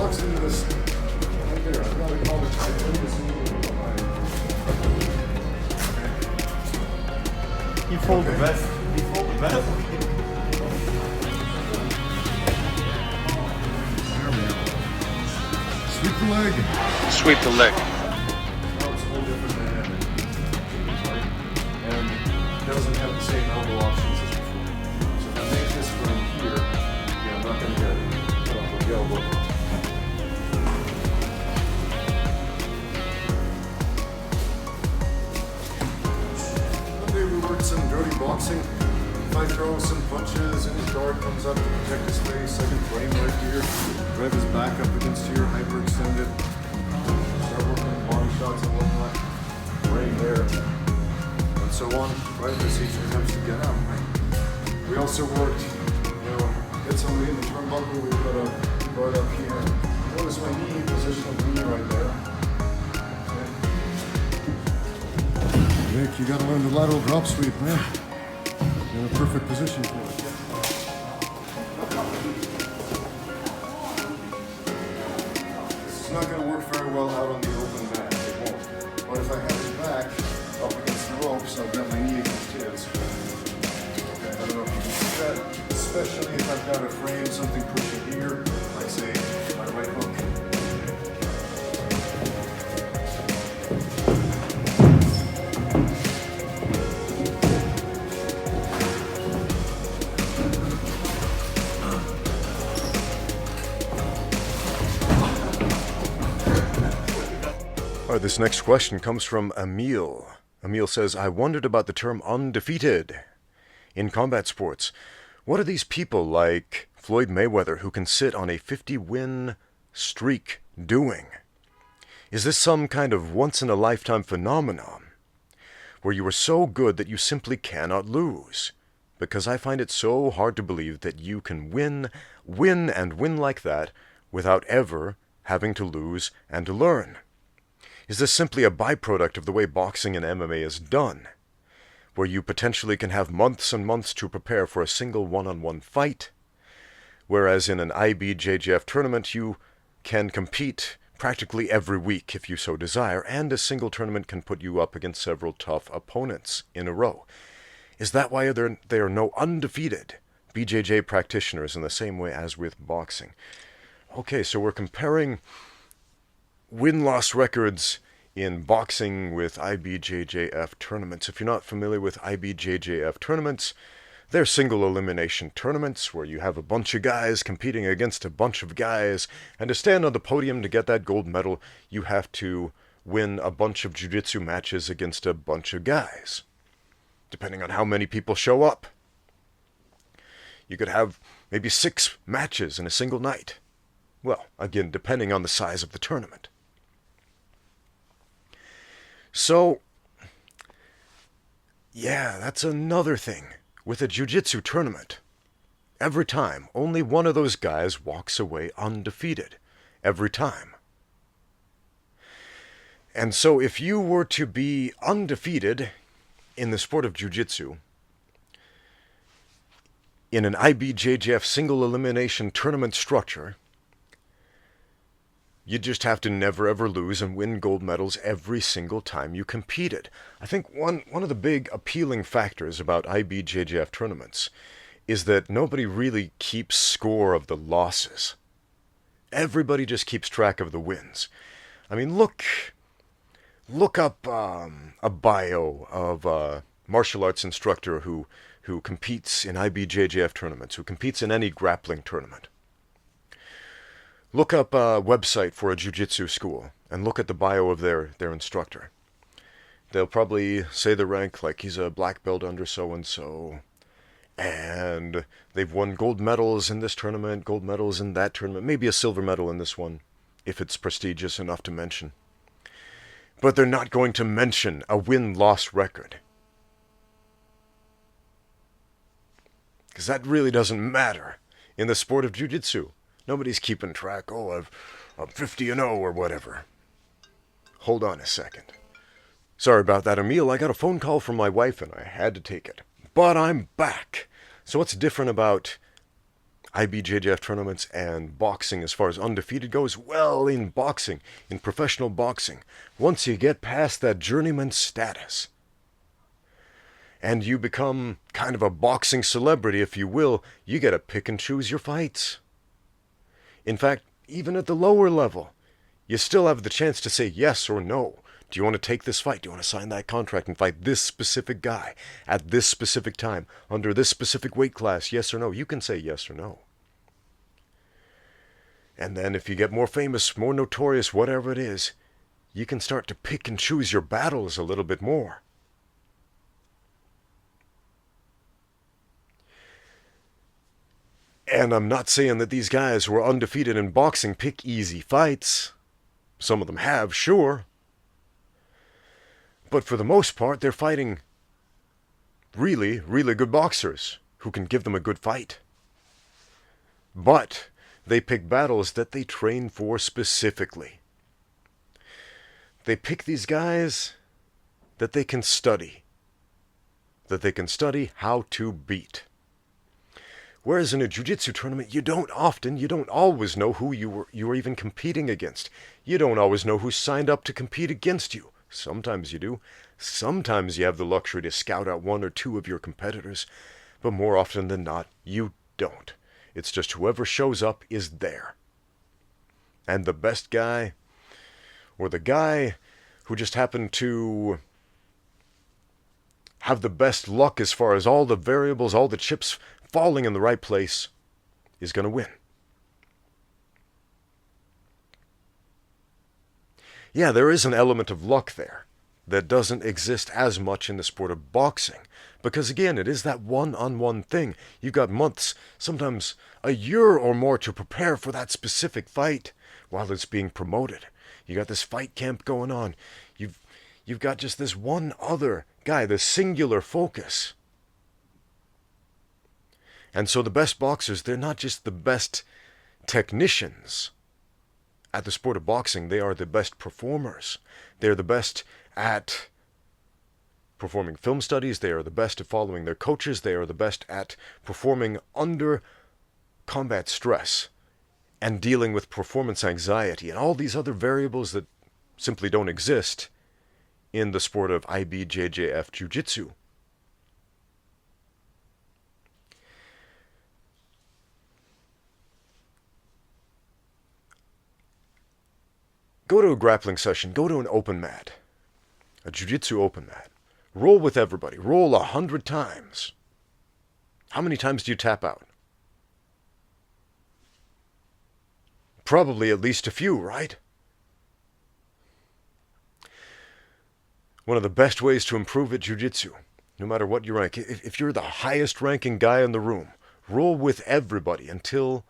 boxing this right there. I've got to call it You fold the vest. You fold the vest. Sweep the leg. Sweep the leg. Now it's a whole different dynamic. Right? And it doesn't have the same elbow options as before. So if I make this from here, yeah, I'm not going to get cut off with the elbow. Monday we worked some dirty boxing. If I throw some punches and his guard comes up to protect his face, I can frame right here, drive his back up against here, hyperextend it, start working on body shots and whatnot, frame there, and so on, right, as he attempts to get out, right? We also worked, get somebody in the turnbuckle, we've got a guard up here. Notice my knee, positional knee right there. Okay. Nick, you gotta learn the lateral drop sweep, man. You're in a perfect position for it. This is not going to work very well out on the open mat. It won't. But if I have his back up against the ropes, I've got my knee against his. Okay, I don't know if you can see that. Especially if I've got a frame, something pushing here, like say my right hook. Alright, this next question comes from Emil. Emil says, I wondered about the term undefeated in combat sports. What are these people like Floyd Mayweather who can sit on a 50-win streak doing? Is this some kind of once-in-a-lifetime phenomenon where you are so good that you simply cannot lose? Because I find it so hard to believe that you can win like that without ever having to lose and to learn. Is this simply a byproduct of the way boxing and MMA is done, where you potentially can have months and months to prepare for a single one-on-one fight, whereas in an IBJJF tournament you can compete practically every week if you so desire, and a single tournament can put you up against several tough opponents in a row? Is that why there are no undefeated BJJ practitioners in the same way as with boxing? Okay, so we're comparing win-loss records in boxing with IBJJF tournaments. If you're not familiar with IBJJF tournaments, they're single elimination tournaments where you have a bunch of guys competing against a bunch of guys, and to stand on the podium to get that gold medal, you have to win a bunch of jiu-jitsu matches against a bunch of guys, depending on how many people show up. You could have maybe 6 matches in a single night. Well, again, depending on the size of the tournament. So, yeah, that's another thing with a jiu-jitsu tournament. Every time, only one of those guys walks away undefeated. Every time. And so if you were to be undefeated in the sport of jiu-jitsu, in an IBJJF single elimination tournament structure, you just have to never ever lose and win gold medals every single time you competed. I think one of the big appealing factors about IBJJF tournaments is that nobody really keeps score of the losses. Everybody just keeps track of the wins. I mean, look up a bio of a martial arts instructor who competes in IBJJF tournaments, who competes in any grappling tournament. Look up a website for a jiu-jitsu school and look at the bio of their instructor. They'll probably say the rank like he's a black belt under so-and-so, and they've won gold medals in this tournament, gold medals in that tournament, maybe a silver medal in this one, if it's prestigious enough to mention. But they're not going to mention a win-loss record. Because that really doesn't matter in the sport of jiu-jitsu. Nobody's keeping track, I'm 50-0 or whatever. Hold on a second. Sorry about that, Emil. I got a phone call from my wife and I had to take it. But I'm back. So what's different about IBJJF tournaments and boxing as far as undefeated goes? Well, in boxing, in professional boxing, once you get past that journeyman status and you become kind of a boxing celebrity, if you will, you get to pick and choose your fights. In fact, even at the lower level, you still have the chance to say yes or no. Do you want to take this fight? Do you want to sign that contract and fight this specific guy at this specific time, under this specific weight class? Yes or no? You can say yes or no. And then if you get more famous, more notorious, whatever it is, you can start to pick and choose your battles a little bit more. And I'm not saying that these guys who are undefeated in boxing pick easy fights. Some of them have, sure. But for the most part, they're fighting really, really good boxers who can give them a good fight. But they pick battles that they train for specifically. They pick these guys that they can study. That they can study how to beat. Whereas in a jiu-jitsu tournament, you don't always know who you were even competing against. You don't always know who signed up to compete against you. Sometimes you do. Sometimes you have the luxury to scout out one or two of your competitors. But more often than not, you don't. It's just whoever shows up is there. And the best guy, or the guy who just happened to have the best luck as far as all the variables, all the chips falling in the right place, is going to win. Yeah, there is an element of luck there that doesn't exist as much in the sport of boxing. Because again, it is that one-on-one thing. You've got months, sometimes a year or more to prepare for that specific fight while it's being promoted. You got this fight camp going on. You've got just this one other guy, this singular focus. And so the best boxers, they're not just the best technicians at the sport of boxing, they are the best performers. They're the best at performing film studies, they are the best at following their coaches, they are the best at performing under combat stress and dealing with performance anxiety and all these other variables that simply don't exist in the sport of IBJJF Jiu-Jitsu. Go to a grappling session, go to an open mat, a jiu-jitsu open mat. Roll with everybody. Roll 100 times. How many times do you tap out? Probably at least a few, right? One of the best ways to improve at jiu-jitsu, no matter what you rank, if you're the highest ranking guy in the room, roll with everybody until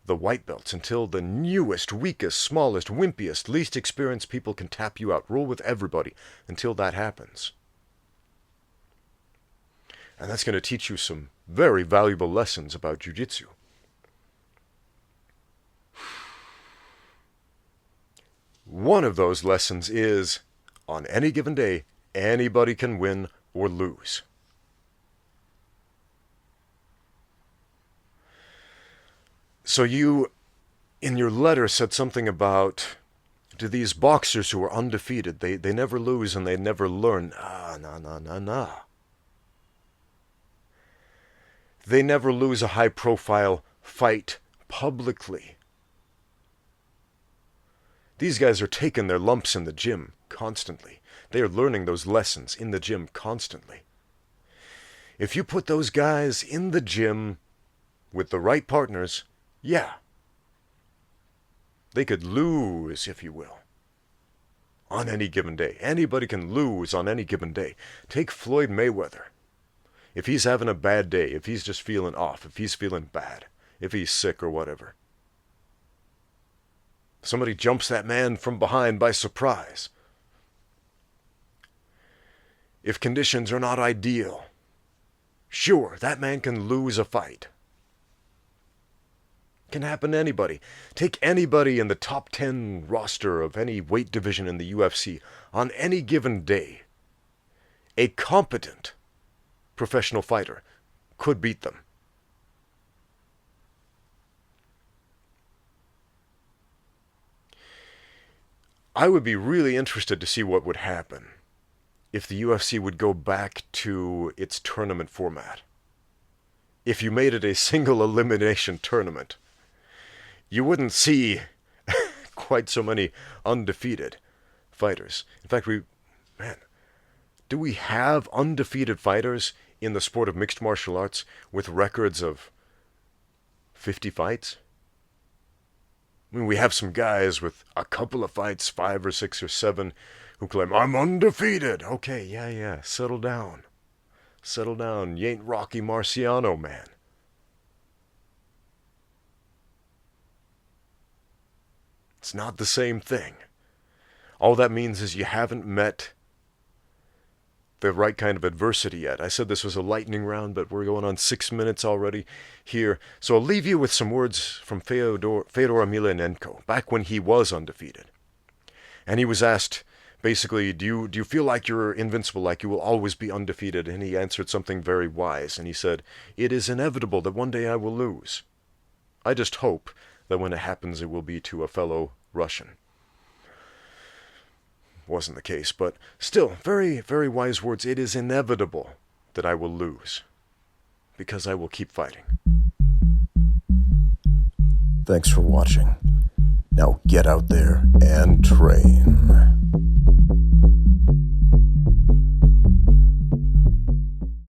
the white belts, until the newest, weakest, smallest, wimpiest, least experienced people can tap you out. Roll with everybody until that happens. And that's going to teach you some very valuable lessons about jiu-jitsu. One of those lessons is, on any given day, anybody can win or lose. So you, in your letter, said something about, to these boxers who are undefeated, they never lose and they never learn. No. They never lose a high-profile fight publicly. These guys are taking their lumps in the gym constantly. They are learning those lessons in the gym constantly. If you put those guys in the gym with the right partners, yeah, they could lose, if you will, on any given day. Anybody can lose on any given day. Take Floyd Mayweather. If he's having a bad day, if he's just feeling off, if he's feeling bad, if he's sick or whatever, somebody jumps that man from behind by surprise. If conditions are not ideal, sure, that man can lose a fight. Can happen to anybody. Take anybody in the top 10 roster of any weight division in the UFC on any given day. A competent professional fighter could beat them. I would be really interested to see what would happen if the UFC would go back to its tournament format. If you made it a single elimination tournament, you wouldn't see quite so many undefeated fighters. In fact, do we have undefeated fighters in the sport of mixed martial arts with records of 50 fights? I mean, we have some guys with a couple of fights, 5 or 6 or 7, who claim, I'm undefeated. Okay, yeah, settle down. Settle down. You ain't Rocky Marciano, man. It's not the same thing. All that means is you haven't met the right kind of adversity yet. I said this was a lightning round, but we're going on 6 minutes already here. So I'll leave you with some words from Fyodor Emelianenko, back when he was undefeated. And he was asked, basically, do you feel like you're invincible, like you will always be undefeated? And he answered something very wise, and he said, it is inevitable that one day I will lose. I just hope that when it happens, it will be to a fellow Russian. Wasn't the case, but still, very, very wise words. It is inevitable that I will lose, because I will keep fighting. Thanks for watching. Now get out there and train.